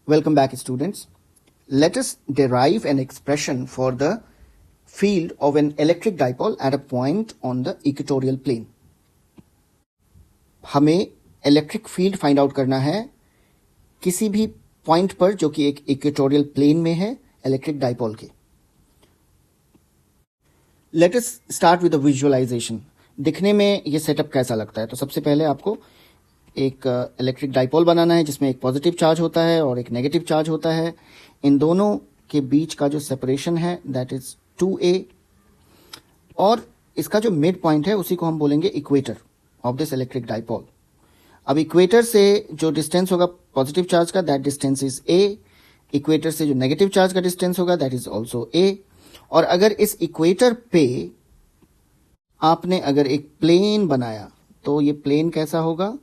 Welcome back, students. Let us derive an expression for the field of an electric dipole at a point on the equatorial plane. हमें electric field find out करना है किसी भी point पर जो कि एक इक्वेटोरियल प्लेन में है इलेक्ट्रिक डाइपोल के. Let us start with the visualization. दिखने में ये सेटअप कैसा लगता है? तो सबसे पहले आपको एक इलेक्ट्रिक डाइपोल बनाना है जिसमें एक पॉजिटिव चार्ज होता है और एक नेगेटिव चार्ज होता है. इन दोनों के बीच का जो सेपरेशन है दैट इज 2a, और इसका जो मिड पॉइंट है उसी को हम बोलेंगे equator of this electric dipole. अब इक्वेटर से जो डिस्टेंस होगा पॉजिटिव चार्ज का that distance is a. Equator से जो नेगेटिव चार्ज का डिस्टेंस होगा दैट इज ऑल्सो a. और अगर इस इक्वेटर पे आपने अगर एक प्लेन बनाया तो ये प्लेन कैसा होगा?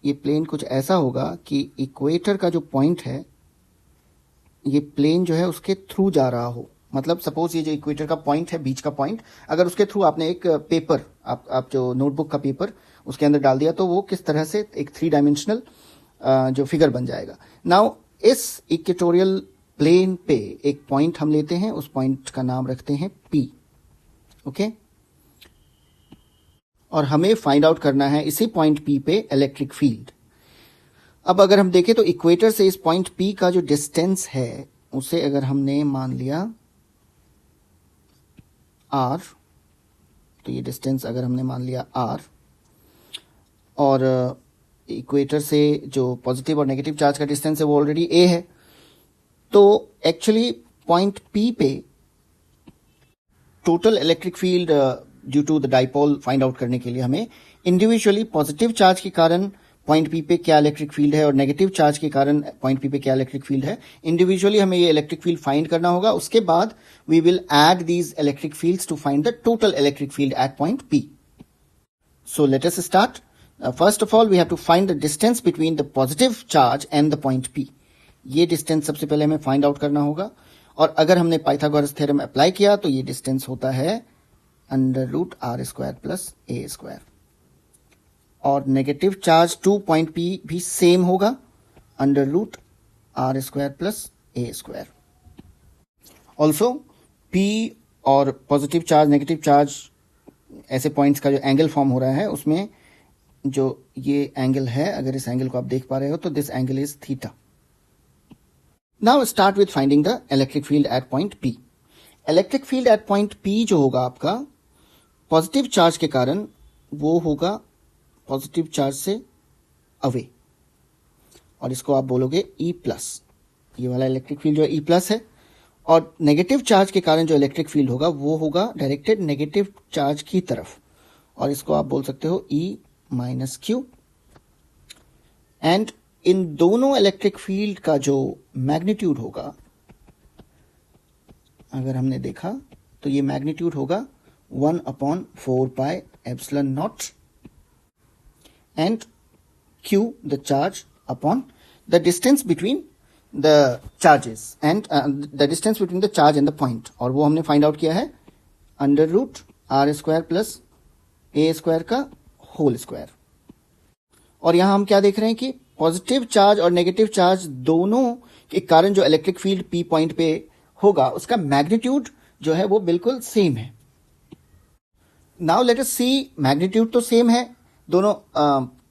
ये प्लेन कुछ ऐसा होगा कि इक्वेटर का जो पॉइंट है ये प्लेन जो है उसके थ्रू जा रहा हो. मतलब सपोज ये जो इक्वेटर का पॉइंट है, बीच का पॉइंट, अगर उसके थ्रू आपने एक पेपर, आप जो नोटबुक का पेपर उसके अंदर डाल दिया तो वो किस तरह से एक 3 डायमेंशनल जो फिगर बन जाएगा. नाउ इस इक्वेटोरियल प्लेन पे एक पॉइंट हम लेते हैं, उस पॉइंट का नाम रखते हैं P. ओके, और हमें फाइंड आउट करना है इसी पॉइंट P पे इलेक्ट्रिक फील्ड. अब अगर हम देखें तो इक्वेटर से इस पॉइंट P का जो डिस्टेंस है उसे अगर हमने मान लिया R, तो ये डिस्टेंस अगर हमने मान लिया R, और इक्वेटर से जो पॉजिटिव और नेगेटिव चार्ज का डिस्टेंस है वो ऑलरेडी A है, तो एक्चुअली पॉइंट P पे total electric field due to the dipole find out करने के लिए हमें इंडिविजुअली पॉजिटिव चार्ज के कारण पॉइंट P पे क्या इलेक्ट्रिक फील्ड है और नेगेटिव चार्ज के कारण पॉइंट P पे क्या इलेक्ट्रिक फील्ड है, इंडिविजुअली हमें ये इलेक्ट्रिक फील्ड फाइंड करना होगा. उसके बाद we will add these electric fields to find the total electric field at point P. So let us start. First of all we have to find the distance between the positive charge and the point P. ये distance सबसे पहले हमें find out करना होगा, और अगर हमने Pythagoras theorem apply किया तो ये डिस्टेंस होता है √r² + a². और negative charge two point P भी सेम होगा √r² + a². ऑल्सो P और पॉजिटिव चार्ज नेगेटिव चार्ज ऐसे पॉइंट्स का जो एंगल फॉर्म हो रहा है उसमें जो ये एंगल है, अगर इस एंगल को आप देख पा रहे हो तो this angle is theta. Now start with finding the electric field at point P. Electric field at point P जो होगा आपका पॉजिटिव चार्ज के कारण वो होगा पॉजिटिव चार्ज से अवे, और इसको आप बोलोगे E+. ये वाला इलेक्ट्रिक फील्ड जो E+ है, और नेगेटिव चार्ज के कारण जो इलेक्ट्रिक फील्ड होगा वो होगा डायरेक्टेड नेगेटिव चार्ज की तरफ, और इसको आप बोल सकते हो E-Q. एंड इन दोनों इलेक्ट्रिक फील्ड का जो मैग्नीट्यूड होगा, अगर हमने देखा तो ये मैग्नीट्यूड होगा 1/4πε0 and Q the charge upon the distance between the charges and the distance between the charge and the point, और वो हमने फाइंड आउट किया है √r² + a² का होल स्क्वायर. और यहां हम क्या देख रहे हैं कि पॉजिटिव चार्ज और नेगेटिव चार्ज दोनों के कारण जो इलेक्ट्रिक फील्ड P पॉइंट पे होगा उसका मैग्नीट्यूड जो है वो बिल्कुल सेम है. नाउ लेट अस सी, मैग्नीट्यूड तो सेम है दोनों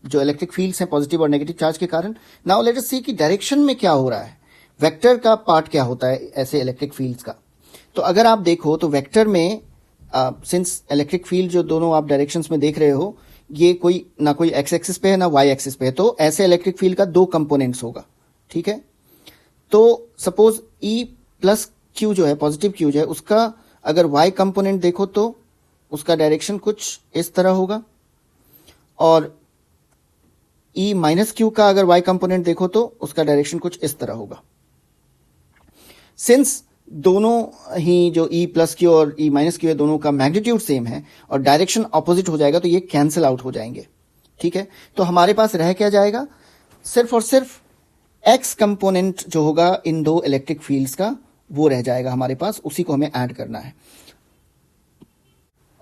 जो इलेक्ट्रिक फील्ड्स हैं पॉजिटिव और नेगेटिव चार्ज के कारण. नाउ लेट अस सी कि डायरेक्शन में क्या हो रहा है, वेक्टर का पार्ट क्या होता है ऐसे इलेक्ट्रिक फील्ड्स का. तो अगर आप देखो तो वेक्टर में सिंस इलेक्ट्रिक फील्ड जो दोनों आप डायरेक्शंस में देख रहे हो ये कोई ना कोई एक्स एक्सिस पे है ना वाई एक्सिस पे है, तो ऐसे इलेक्ट्रिक फील्ड का 2 कंपोनेंट्स होगा. ठीक है, तो सपोज E+ Q जो है पॉजिटिव Q जो है उसका अगर वाई कंपोनेंट देखो तो उसका डायरेक्शन कुछ इस तरह होगा, और E-Q का अगर y कंपोनेंट देखो तो उसका डायरेक्शन कुछ इस तरह होगा. सिंस दोनों ही जो E+ Q और E-Q है दोनों का मैग्नीट्यूड सेम है और डायरेक्शन ऑपोजिट हो जाएगा तो ये कैंसिल आउट हो जाएंगे. ठीक है, तो हमारे पास रह क्या जाएगा, सिर्फ और सिर्फ x कंपोनेंट जो होगा इन दो इलेक्ट्रिक फील्ड्स का वो रह जाएगा हमारे पास, उसी को हमें ऐड करना है.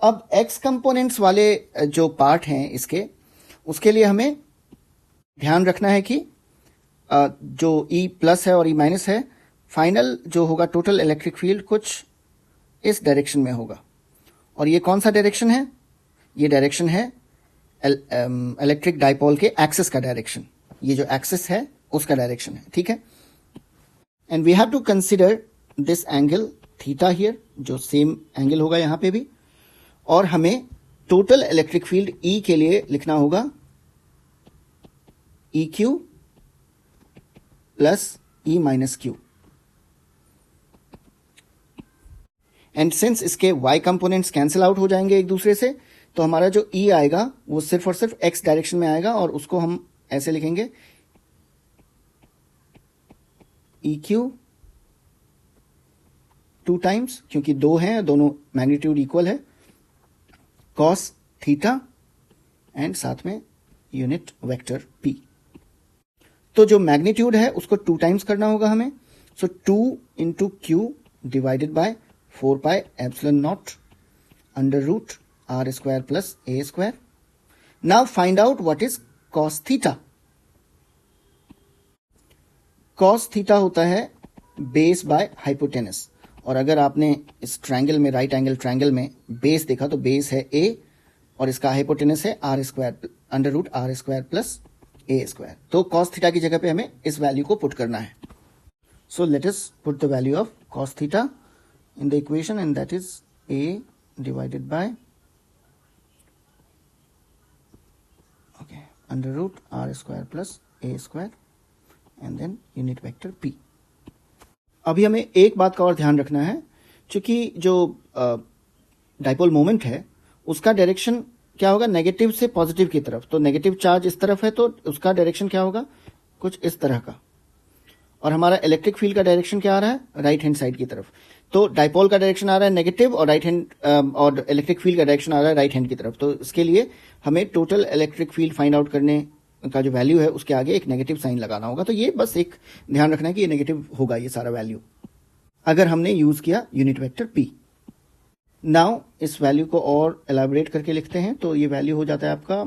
अब x कंपोनेंट्स वाले जो पार्ट हैं इसके, उसके लिए हमें ध्यान रखना है कि जो ई प्लस है और ई माइनस है, फाइनल जो होगा टोटल इलेक्ट्रिक फील्ड कुछ इस डायरेक्शन में होगा। और ये कौन सा डायरेक्शन है? ये डायरेक्शन है इलेक्ट्रिक डाइपोल के एक्सिस का डायरेक्शन। ये जो एक्सिस है उसका डायरेक्शन है, ठीक है। And we have to consider this angle theta here, जो सेम एंगल होगा यहां पे भी। और हमें टोटल इलेक्ट्रिक फील्ड ई के लिए लिखना होगा E Q plus E minus Q. And since इसके y कंपोनेंट्स कैंसिल आउट हो जाएंगे एक दूसरे से, तो हमारा जो E आएगा वो सिर्फ और सिर्फ x डायरेक्शन में आएगा, और उसको हम ऐसे लिखेंगे ई क्यू 2 टाइम्स, क्योंकि 2 हैं, दोनों मैग्नीट्यूड इक्वल है, कॉस थीटा एंड साथ में यूनिट वेक्टर p। तो जो मैग्नीट्यूड है उसको 2 टाइम्स करना होगा हमें। So 2 into Q divided by 4 pi epsilon naught under root R square plus A square. Now find out what is cos theta. Cos theta होता है बेस बाय हाइपोटेनस, और अगर आपने इस ट्रायंगल में, राइट एंगल ट्रायंगल में base देखा तो बेस है a और इसका हाइपोटेनस है R square under root R square plus A square. तो कॉस थीटा की जगह पे हमें इस वैल्यू को पुट करना है। सो let us put the value of cos theta in the equation, and that is a divided by under root r square plus a square and then unit vector p। अभी हमें एक बात का और ध्यान रखना है, क्योंकि जो डाइपोल मोमेंट है उसका डायरेक्शन क्या होगा, नेगेटिव से पॉजिटिव की तरफ। तो नेगेटिव चार्ज इस तरफ है तो उसका डायरेक्शन क्या होगा, कुछ इस तरह का। और हमारा इलेक्ट्रिक फील्ड का डायरेक्शन क्या आ रहा है, राइट हैंड साइड की तरफ। तो डाइपोल का डायरेक्शन आ रहा है नेगेटिव, और राइट हैंड और इलेक्ट्रिक फील्ड का डायरेक्शन आ रहा है राइट हैंड की तरफ। तो इसके लिए हमें total electric field find out करने का जो वैल्यू है उसके आगे एक नेगेटिव साइन लगाना होगा। तो ये बस एक ध्यान रखना है कि ये नेगेटिव होगा ये सारा वैल्यू, अगर हमने यूज किया यूनिट वेक्टर p। नाउ इस वैल्यू को और एलाबोरेट करके लिखते हैं, तो ये वैल्यू हो जाता है आपका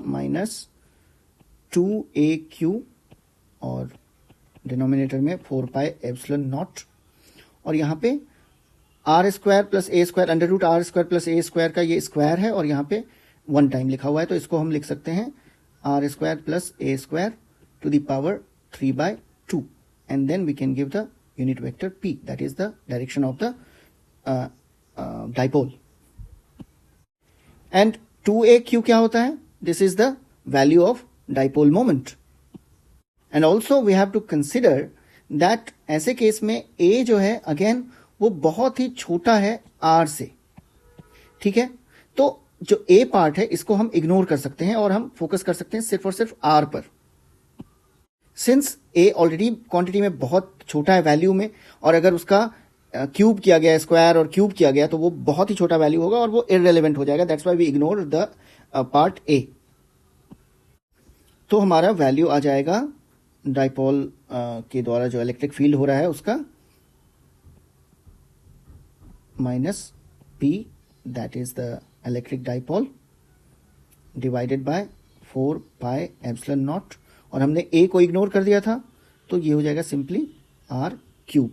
-2aq और डिनोमिनेटर में 4 पाई एप्सिलॉन नॉट, और यहाँ पे R square plus A square under root R square plus A square का ये स्क्वायर है, और यहाँ पे 1 टाइम लिखा हुआ है। तो इसको हम लिख सकते हैं R square plus A square to the power 3/2, and then we can give the unit vector p, that is the direction of the dipole. And 2aq क्या होता है, this is the value of dipole moment. And also we have to consider that ऐसे case में a जो है again वो बहुत ही छोटा है r से, ठीक है। तो जो a पार्ट है इसको हम इग्नोर कर सकते हैं और हम फोकस कर सकते हैं सिर्फ और सिर्फ r पर। सिंस a ऑलरेडी क्वांटिटी में बहुत छोटा है वैल्यू में, और अगर उसका क्यूब किया गया, स्क्वायर और क्यूब किया गया, तो वो बहुत ही छोटा वैल्यू होगा और वो इररेलेवेंट हो जाएगा। That's why we ignore the part a। तो हमारा वैल्यू आ जाएगा डाइपोल के द्वारा जो इलेक्ट्रिक फील्ड हो रहा है उसका -p, that is the electric dipole, divided by 4 pi epsilon not, और हमने a को इग्नोर कर दिया था तो ये हो जाएगा सिंपली r³।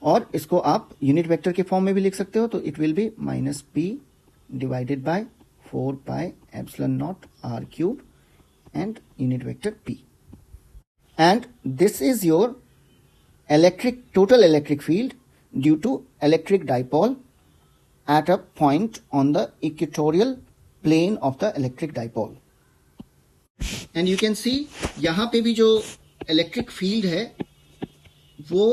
और इसको आप यूनिट वेक्टर के फॉर्म में भी लिख सकते हो, तो it will be -p divided by 4 pi epsilon not r³ and unit vector p, and this is your total electric field due to electric dipole at a point on the equatorial plane of the electric dipole। and you can see यहाँ पे भी जो electric field है वो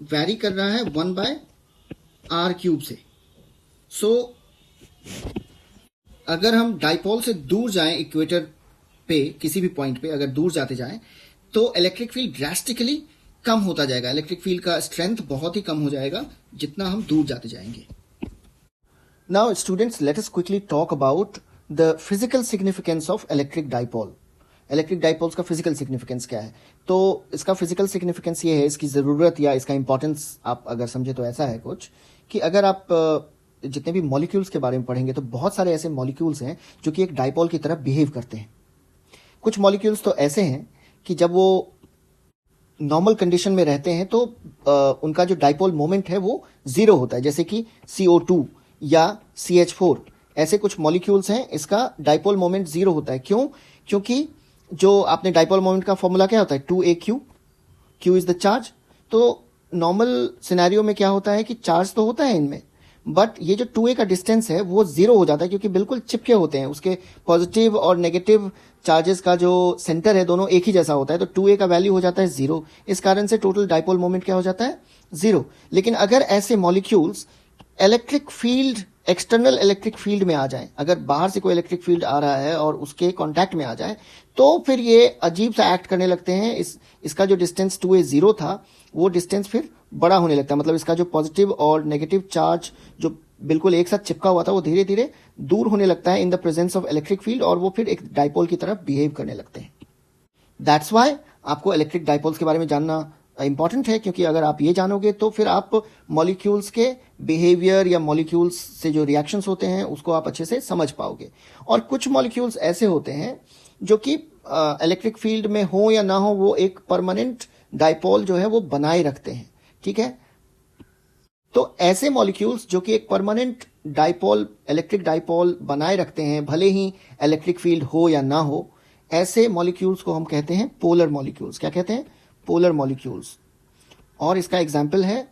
vary कर रहा है 1/r³ से। so अगर हम डाइपोल से दूर जाएं, इक्वेटर पे किसी भी पॉइंट पे अगर दूर जाते जाएं, तो इलेक्ट्रिक फील्ड ड्रास्टिकली कम होता जाएगा। इलेक्ट्रिक फील्ड का स्ट्रेंथ बहुत ही कम हो जाएगा जितना हम दूर जाते जाएंगे। Now students, let us quickly talk about the physical significance of electric dipole. Electric dipoles का फिजिकल सिग्निफिकेंस क्या है? तो इसका फिजिकल सिग्निफिकेंस ये है, इसकी जरूरत या इसका इंपॉर्टेंस आप अगर समझे तो ऐसा है कुछ कि अगर आप जितने भी मॉलिक्यूल्स के बारे में पढ़ेंगे तो बहुत सारे ऐसे मॉलिक्यूल्स हैं जो कि एक डाइपोल की तरह बिहेव करते हैं। कुछ मॉलिक्यूल्स तो ऐसे हैं कि जब वो नॉर्मल कंडीशन में रहते हैं तो उनका जो डाइपोल मोमेंट है वो जीरो होता है, जैसे कि CO2 या CH4 ऐसे कुछ मॉलिक्यूल्स हैं, इसका डाइपोल मोमेंट जीरो होता है। क्यों? क्योंकि जो आपने डाइपोल मोमेंट का फॉर्मूला क्या होता है, 2AQ, Q is the charge. तो नॉर्मल सिनेरियो में क्या होता है कि चार्ज तो होता है इनमें, बट ये जो 2A का डिस्टेंस है वो जीरो हो जाता है, क्योंकि बिल्कुल चिपके होते हैं, उसके पॉजिटिव और नेगेटिव चार्जेस का जो सेंटर है दोनों एक ही जैसा होता है, तो 2A का वैल्यू हो जाता है जीरो। इस कारण से टोटल डाइपोल मोमेंट क्या हो जाता है, जीरो। लेकिन अगर ऐसे molecules electric field, external electric field में आ जाए, अगर बाहर से कोई इलेक्ट्रिक फील्ड आ रहा है और उसके कांटेक्ट में आ जाए, तो फिर ये अजीब सा एक्ट करने लगते हैं। इसका जो डिस्टेंस 2A जीरो था वो डिस्टेंस फिर बड़ा होने लगता है, मतलब इसका जो पॉजिटिव और नेगेटिव चार्ज जो बिल्कुल एक साथ चिपका हुआ था वो धीरे धीरे दूर होने लगता है in the presence of electric field, और वो फिर एक डाइपोल की तरफ बिहेव करने लगते हैं। दैट्स वाई आपको इलेक्ट्रिक डाइपोल्स के बारे में जानना इंपॉर्टेंट है, क्योंकि अगर आप ये जानोगे तो फिर आप मॉलिक्यूल्स के बिहेवियर या मॉलिक्यूल्स से जो रिएक्शंस होते हैं उसको आप अच्छे से समझ पाओगे। और कुछ मॉलिक्यूल्स ऐसे होते हैं जो कि इलेक्ट्रिक फील्ड में हो या ना हो, वो एक परमानेंट डाइपोल जो है वो बनाए रखते हैं, ठीक है। तो ऐसे मॉलिक्यूल्स जो कि एक परमानेंट डाइपोल, इलेक्ट्रिक डाइपोल बनाए रखते हैं, भले ही इलेक्ट्रिक फील्ड हो या ना हो, ऐसे मॉलिक्यूल्स को हम कहते हैं पोलर मॉलिक्यूल्स। क्या कहते हैं? Polar molecules. और इसका एग्जाम्पल है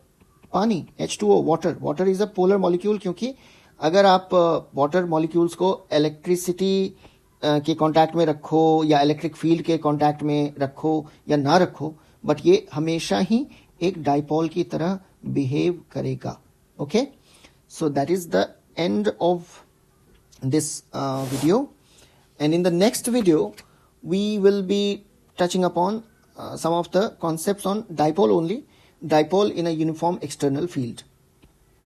पानी, H2O, water. Water is a polar molecule, क्योंकि अगर आप वाटर मॉलिक्यूल्स को इलेक्ट्रिसिटी के कांटेक्ट में रखो या इलेक्ट्रिक फील्ड के कांटेक्ट में रखो या ना रखो, बट ये हमेशा ही एक डाइपोल की तरह बिहेव करेगा। Okay, so that is the end of this video, and in the next video we will be touching upon some of the concepts on dipole only, dipole in a uniform external field.